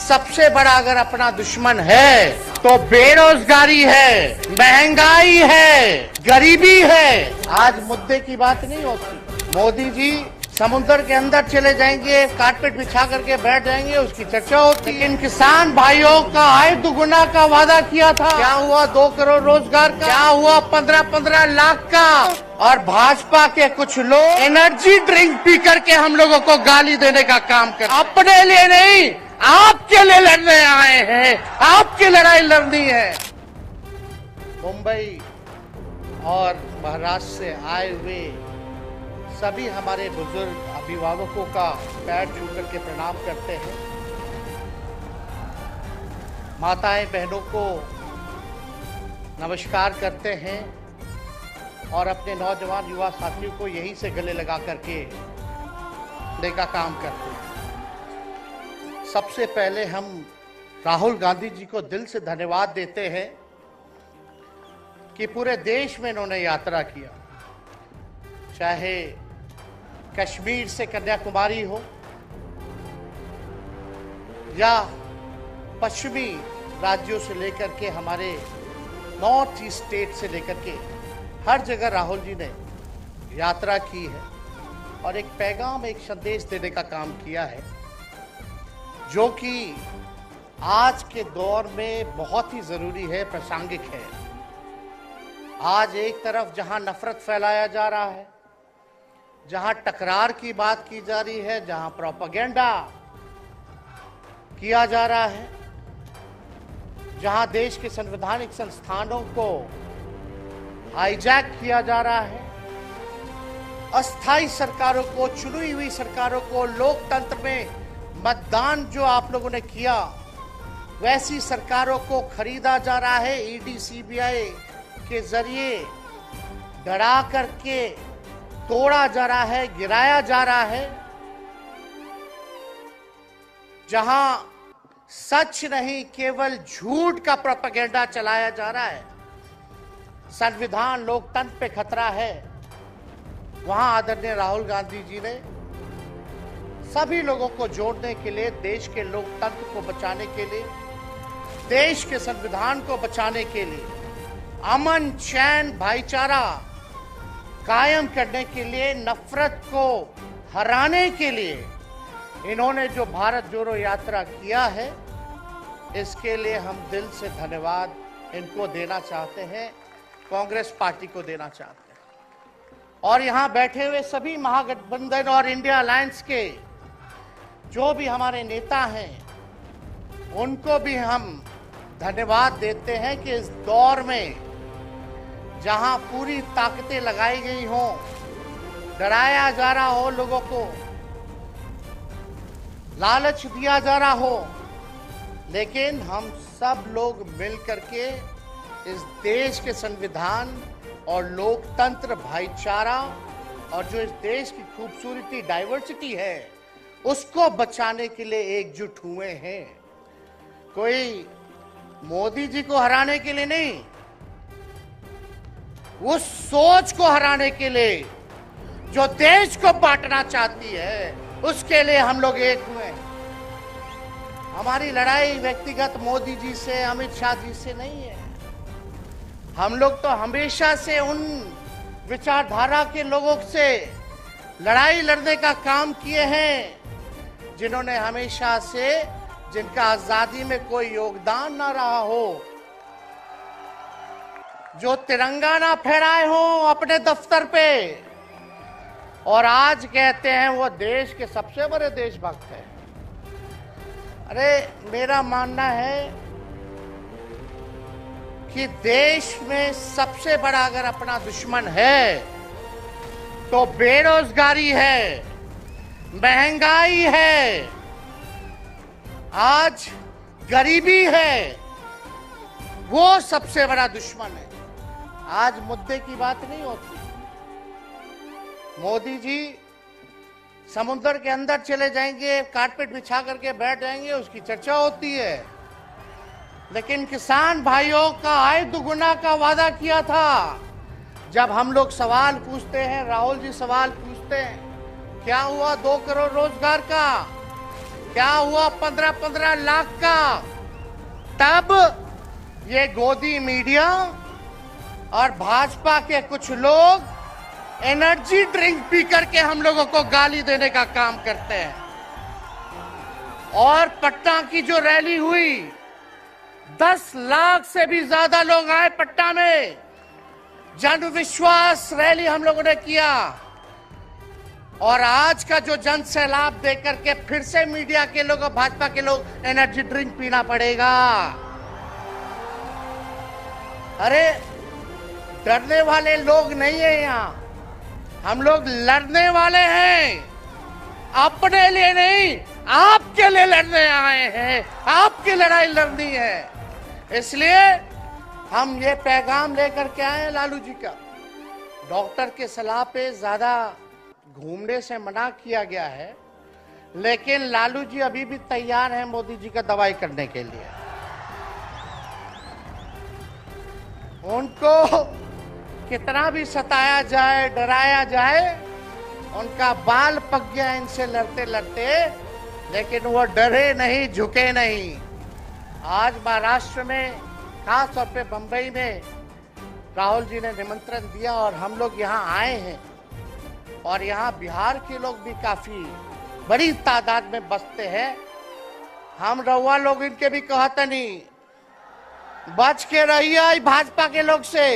सबसे बड़ा अगर अपना दुश्मन है तो बेरोजगारी है, महंगाई है, गरीबी है। आज मुद्दे की बात नहीं होती। मोदी जी समुद्र के अंदर चले जाएंगे, कारपेट बिछा करके बैठ जाएंगे, उसकी चर्चा होती है। इन किसान भाइयों का आय दुगुना का वादा किया था, क्या हुआ? 2 करोड़ रोजगार का, क्या हुआ? 15-15 लाख का। और भाजपा के कुछ लोग एनर्जी ड्रिंक पी करके हम लोगों को गाली देने का काम कर, अपने लिए नहीं, आपके लिए लड़ने आए हैं, आपकी लड़ाई लड़नी है। मुंबई और महाराष्ट्र से आए हुए सभी हमारे बुजुर्ग अभिभावकों का पैर छू करके प्रणाम करते हैं। माताएं बहनों को नमस्कार करते हैं और अपने नौजवान युवा साथियों को यहीं से गले लगा करके ले का काम करते हैं। सबसे पहले हम राहुल गांधी जी को दिल से धन्यवाद देते हैं कि पूरे देश में इन्होंने यात्रा किया, चाहे कश्मीर से कन्याकुमारी हो या पश्चिमी राज्यों से लेकर के हमारे नॉर्थ ईस्ट स्टेट से लेकर के हर जगह राहुल जी ने यात्रा की है और एक पैगाम, एक संदेश देने का काम किया है, जो कि आज के दौर में बहुत ही जरूरी है, प्रासंगिक है। आज एक तरफ जहां नफरत फैलाया जा रहा है, जहां टकरार की बात की जा रही है, जहां प्रोपेगेंडा किया जा रहा है, जहां देश के संवैधानिक संस्थानों को हाईजैक किया जा रहा है, अस्थायी सरकारों को, चुनी हुई सरकारों को, लोकतंत्र में मतदान जो आप लोगों ने किया वैसी सरकारों को खरीदा जा रहा है, ईडी सीबीआई के जरिए डरा करके तोड़ा जा रहा है, गिराया जा रहा है। जहां सच नहीं केवल झूठ का प्रोपेगेंडा चलाया जा रहा है, संविधान लोकतंत्र पे खतरा है, वहां आदरणीय राहुल गांधी जी ने सभी लोगों को जोड़ने के लिए, देश के लोकतंत्र को बचाने के लिए, देश के संविधान को बचाने के लिए, अमन चैन भाईचारा कायम करने के लिए, नफरत को हराने के लिए इन्होंने जो भारत जोड़ो यात्रा किया है, इसके लिए हम दिल से धन्यवाद इनको देना चाहते हैं, कांग्रेस पार्टी को देना चाहते हैं। और यहां बैठे हुए सभी महागठबंधन और इंडिया अलायंस के जो भी हमारे नेता हैं, उनको भी हम धन्यवाद देते हैं कि इस दौर में जहां पूरी ताकतें लगाई गई हों, डराया जा रहा हो, लोगों को लालच दिया जा रहा हो, लेकिन हम सब लोग मिल करके इस देश के संविधान और लोकतंत्र, भाईचारा और जो इस देश की खूबसूरती, डाइवर्सिटी है, उसको बचाने के लिए एकजुट हुए हैं। कोई मोदी जी को हराने के लिए नहीं, उस सोच को हराने के लिए जो देश को बांटना चाहती है, उसके लिए हम लोग एक हुए। हमारी लड़ाई व्यक्तिगत मोदी जी से, अमित शाह जी से नहीं है। हम लोग तो हमेशा से उन विचारधारा के लोगों से लड़ाई लड़ने का काम किए हैं जिन्होंने हमेशा से, जिनका आजादी में कोई योगदान ना रहा हो, जो तिरंगा ना फहराए हो अपने दफ्तर पे, और आज कहते हैं वो देश के सबसे बड़े देशभक्त हैं। अरे मेरा मानना है कि देश में सबसे बड़ा अगर अपना दुश्मन है तो बेरोजगारी है, महंगाई है, आज गरीबी है, वो सबसे बड़ा दुश्मन है। आज मुद्दे की बात नहीं होती। मोदी जी समुद्र के अंदर चले जाएंगे, कारपेट बिछा करके बैठ जाएंगे, उसकी चर्चा होती है। लेकिन किसान भाइयों का आय दुगुना का वादा किया था। जब हम लोग सवाल पूछते हैं, राहुल जी सवाल पूछते हैं, क्या हुआ 2 करोड़ रोजगार का, क्या हुआ 15-15 लाख का? तब ये गोदी मीडिया और भाजपा के कुछ लोग एनर्जी ड्रिंक पी करके हम लोगों को गाली देने का काम करते हैं। और पटना की जो रैली हुई, 10 लाख से भी ज्यादा लोग आए पटना में। जन विश्वास रैली हम लोगों ने किया। और आज का जो जन सैलाब देकर के फिर से मीडिया के लोग और भाजपा के लोग एनर्जी ड्रिंक पीना पड़ेगा। अरे डरने वाले लोग नहीं है यहाँ, हम लोग लड़ने वाले हैं। अपने लिए नहीं, आपके लिए लड़ने आए हैं, आपकी लड़ाई लड़नी है। इसलिए हम ये पैगाम लेकर के आए हैं लालू जी का। डॉक्टर के सलाह पे ज्यादा घूमने से मना किया गया है, लेकिन लालू जी अभी भी तैयार हैं मोदी जी का दवाई करने के लिए। उनको कितना भी सताया जाए, डराया जाए, उनका बाल पक गया इनसे लड़ते लड़ते, लेकिन वो डरे नहीं, झुके नहीं। आज महाराष्ट्र में, खास तौर पे बंबई में राहुल जी ने निमंत्रण दिया और हम लोग यहाँ आए हैं। और यहाँ बिहार के लोग भी काफी बड़ी तादाद में बसते हैं। हम रउआ लोग इनके भी कहते नहीं, बच के रहिए भाजपा के लोग से।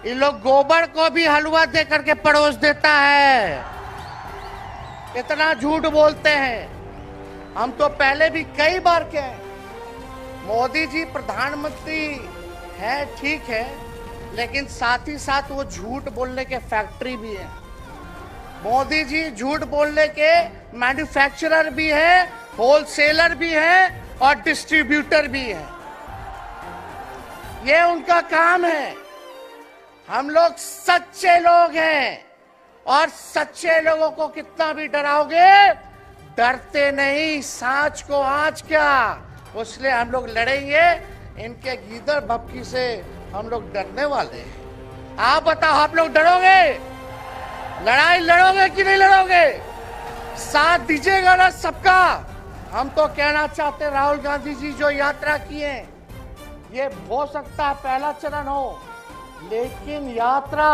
ये लोग गोबर को भी हलवा दे करके परोस देता है। इतना झूठ बोलते हैं। हम तो पहले भी कई बार कहे, मोदी जी प्रधानमंत्री है, ठीक है, लेकिन साथ ही साथ वो झूठ बोलने के फैक्ट्री भी है। मोदी जी झूठ बोलने के मैन्युफैक्चरर भी है, होलसेलर भी है और डिस्ट्रीब्यूटर भी है। ये उनका काम है। हम लोग सच्चे लोग हैं और सच्चे लोगों को कितना भी डराओगे, डरते नहीं। सांच को आंच क्या, इसलिए हम लोग लड़ेंगे। इनके गीदड़ भपकी से हम लोग डरने वाले हैं। आप बताओ, आप लोग डरोगे? लड़ाई लड़ोगे कि नहीं लड़ोगे? साथ दीजिएगा ना सबका? हम तो कहना चाहते, राहुल गांधी जी जो यात्रा किए, ये हो सकता है पहला चरण हो, लेकिन यात्रा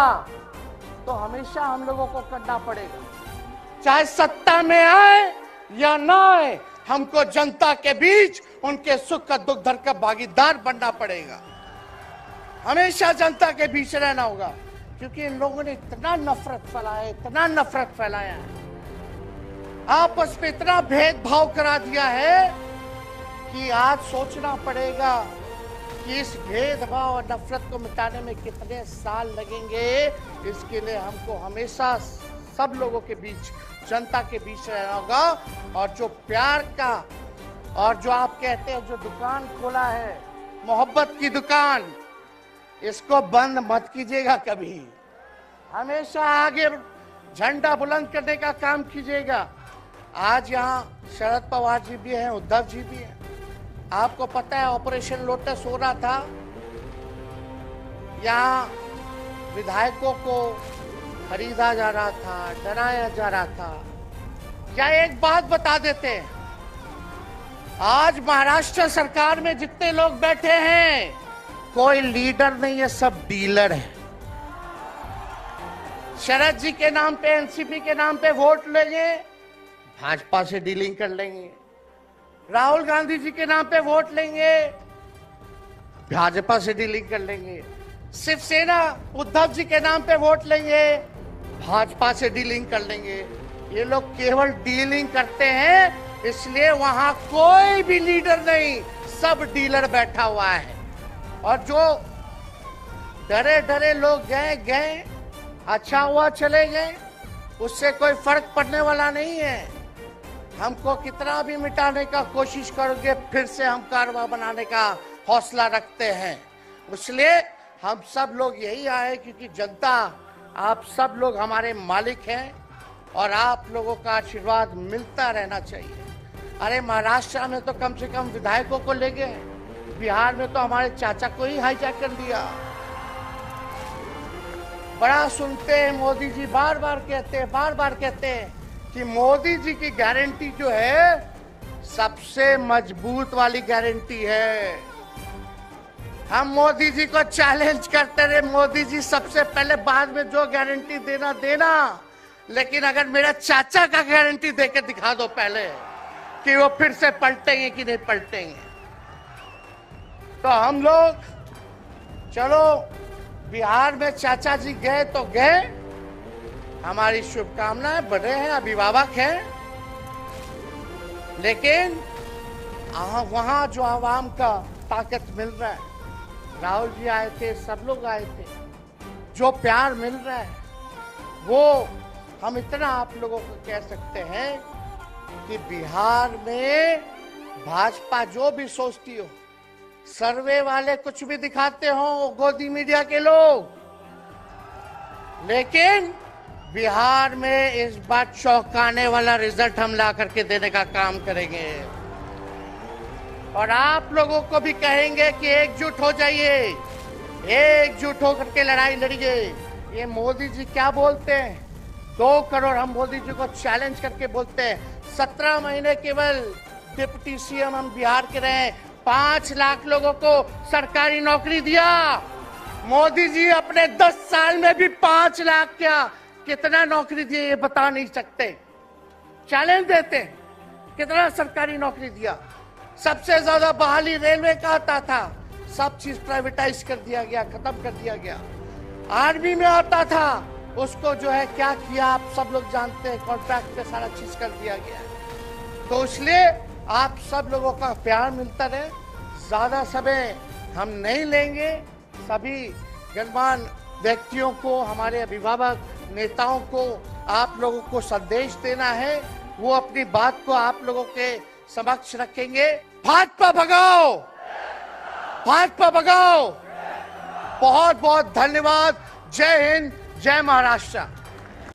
तो हमेशा हम लोगों को करना पड़ेगा। चाहे सत्ता में आए या ना आए, हमको जनता के बीच उनके सुख का दुख दर्द का भागीदार बनना पड़ेगा। हमेशा जनता के बीच रहना होगा, क्योंकि इन लोगों ने इतना नफरत फैलाया, इतना नफरत फैलाया है, आपस में इतना भेदभाव करा दिया है कि आज सोचना पड़ेगा कि इस भेदभाव और नफरत को मिटाने में कितने साल लगेंगे। इसके लिए हमको हमेशा सब लोगों के बीच, जनता के बीच रहना होगा। और जो प्यार का, और जो आप कहते हैं जो दुकान खोला है, मोहब्बत की दुकान, इसको बंद मत कीजिएगा कभी। हमेशा आगे झंडा बुलंद करने का काम कीजिएगा। आज यहाँ शरद पवार जी भी हैं, उद्धव जी भी हैं। आपको पता है ऑपरेशन लोटस हो रहा था, यहाँ विधायकों को खरीदा जा रहा था, डराया जा रहा था। क्या एक बात बता देते हैं, आज महाराष्ट्र सरकार में जितने लोग बैठे हैं, कोई लीडर नहीं है, सब डीलर है। शरद जी के नाम पे, एनसीपी के नाम पे वोट लेंगे, भाजपा से डीलिंग कर लेंगे। राहुल गांधी जी के नाम पे वोट लेंगे, भाजपा से डीलिंग कर लेंगे। शिवसेना उद्धव जी के नाम पे वोट लेंगे, भाजपा से डीलिंग कर लेंगे। ये लोग केवल डीलिंग करते हैं, इसलिए वहां कोई भी लीडर नहीं, सब डीलर बैठा हुआ है। और जो डरे डरे लोग गए, अच्छा हुआ चले गए, उससे कोई फर्क पड़ने वाला नहीं है। हमको कितना भी मिटाने का कोशिश करोगे, फिर से हम कारवा बनाने का हौसला रखते हैं। इसलिए हम सब लोग यही आए, क्योंकि जनता, आप सब लोग हमारे मालिक हैं और आप लोगों का आशीर्वाद मिलता रहना चाहिए। अरे महाराष्ट्र में तो कम से कम विधायकों को ले गए, बिहार में तो हमारे चाचा को ही हाईजैक कर दिया। बड़ा सुनते हैं, मोदी जी बार बार कहते हैं कि मोदी जी की गारंटी जो है सबसे मजबूत वाली गारंटी है। हम मोदी जी को चैलेंज करते रहे, मोदी जी सबसे पहले, बाद में जो गारंटी देना देना, लेकिन अगर मेरा चाचा का गारंटी देके दिखा दो पहले कि वो फिर से पलटेंगे कि नहीं पलटेंगे। तो हम लोग चलो बिहार में चाचा जी गए तो गए, हमारी शुभकामनाएं, बड़े हैं, अभिभावक हैं, लेकिन वहां जो आवाम का ताकत मिल रहा है, राहुल जी आए थे, सब लोग आए थे, जो प्यार मिल रहा है वो हम इतना आप लोगों को कह सकते हैं कि बिहार में भाजपा जो भी सोचती हो, सर्वे वाले कुछ भी दिखाते हो, गोदी मीडिया के लोग, लेकिन बिहार में इस बार चौंकाने वाला रिजल्ट हम ला करके देने का काम करेंगे। और आप लोगों को भी कहेंगे कि एकजुट हो जाइए, एकजुट होकर के लड़ाई लड़िए। ये मोदी जी क्या बोलते हैं, 2 करोड़, हम मोदी जी को चैलेंज करके बोलते हैं 17 महीने केवल डिप्टी सीएम हम बिहार के रहे, 5 लाख लोगों को सरकारी नौकरी दिया। मोदी जी अपने 10 साल में भी 5 लाख क्या कितना नौकरी दिए ये बता नहीं सकते। चैलेंज देते हैं, कितना सरकारी नौकरी दिया। सबसे ज्यादा बहाली रेलवे का आता था, सब चीज प्राइवेटाइज कर दिया गया, खत्म कर दिया गया। आर्मी में आता था, उसको जो है क्या किया आप सब लोग जानते हैं, कॉन्ट्रैक्ट पे सारा चीज कर दिया गया। तो इसलिए आप सब लोगों का प्यार मिलता रहे, ज्यादा समय हम नहीं लेंगे। सभी गणमान्य व्यक्तियों को, हमारे अभिभावक नेताओं को आप लोगों को संदेश देना है, वो अपनी बात को आप लोगों के समक्ष रखेंगे। भाजपा भगाओ, भाजपा भगाओ। बहुत बहुत धन्यवाद। जय हिंद, जय महाराष्ट्र।